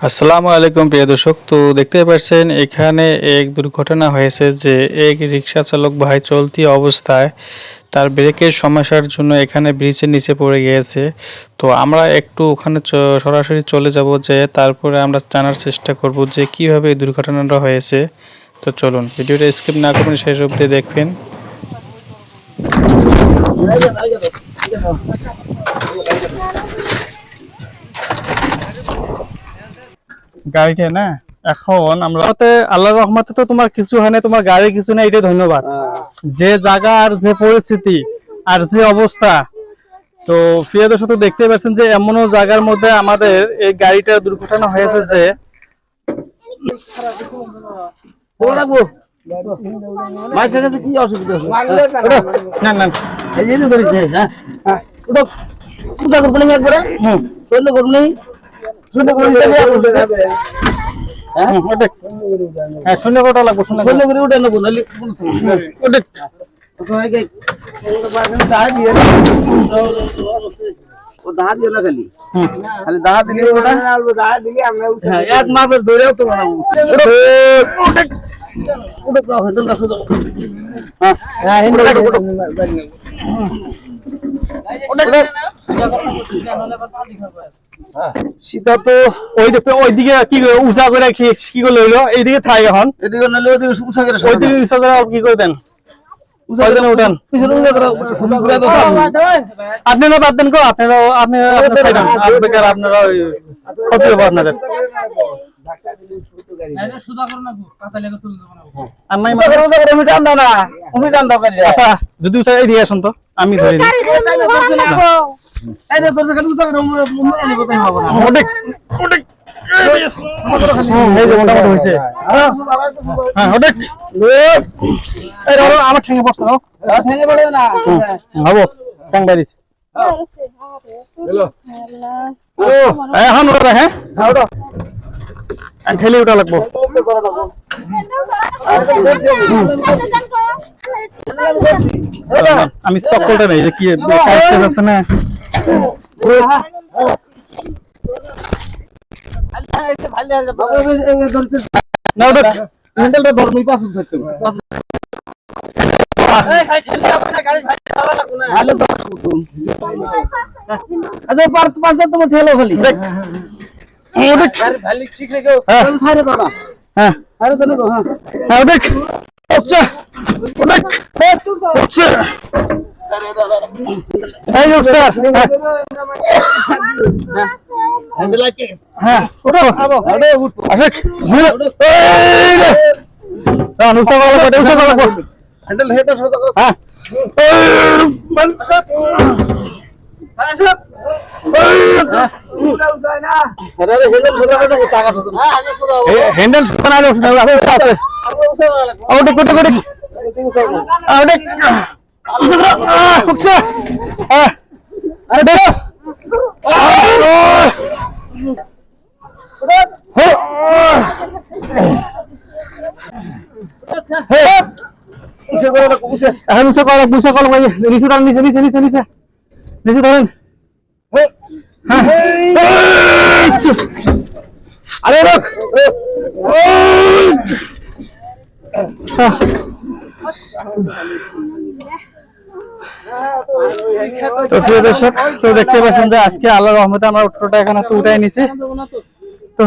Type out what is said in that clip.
আসসালামু আলাইকুম প্রিয় দর্শক। তো দেখতে পাচ্ছেন এখানে এক দুর্ঘটনা হয়েছে যে এক রিক্সা চালক ভাই চলতি অবস্থায় তার ব্রেকের সমস্যার জন্য এখানে ব্রিজের নিচে পড়ে গিয়েছে। তো আমরা একটু ওখানে সরাসরি চলে যাব, যে তারপরে আমরা জানার চেষ্টা করব যে কিভাবে এই দুর্ঘটনাটা হয়েছে। তো চলুন ভিডিওটা স্কিপ না করবেন, শেষ অবধি দেখবেন। গাড়িটা না, এখন আমরা আল্লাহর রহমতে তো তোমার কিছু হয় না, তোমার গাড়ি কিছু না, এটাই ধন্যবাদ। যে জায়গা আর যে পরিস্থিতি আর যে অবস্থা, তো প্রিয় দর্শক তো দেখতে পাচ্ছেন যে এমনও জায়গার মধ্যে আমাদের এই গাড়িটা দুর্ঘটনা হয়েছে যে কি অসুবিধা না না এই যে ধরেছে। হ্যাঁ ওটা পূজা করবো না একবারে, শূন্য করবো না, শূন্য করে হ্যাঁ শূন্য কটা লাগবো, শূন্য করে উঠে নেবো নাহলে দাহা দিও না, খালি খালি দাহা দিলে এক মাপের ধরেও তো সীতা তো ওইদিকে কি উঁচা করে কি করে লইলো, এইদিকে থাই এখন এদিকে নইলে ওইদিকে উঁচা করে, ওইদিকে উঁচা করে কি করে দেন, উঠান আপনারা বাদ দেন, আপনারা আপনারা ক্ষতি হবে আপনাদের। আচ্ছা যদি দিয়ে আসুন তো আমি ধরে আমার ঠেঙে বসতে হবো ট্যাং বাড়িছে এখন হ্যাঁ ঠেলে ওটা লাগবো। আমি চক্কলটা নেই যে কি আছে না, হ্যান্ডেলটা ধর্মই পাঁচ ধরতে তোমার ঠেলো খালি হ্যান্ডেল নিচে নিচে নিচে নিচে নিচে ধরেন। আরে তো প্রিয় দর্শক তো দেখতে পাচ্ছেন যে আজকে আল্লাহর রহমতে আমরা অটোটা এখানে তো উঠাই নিছি। তো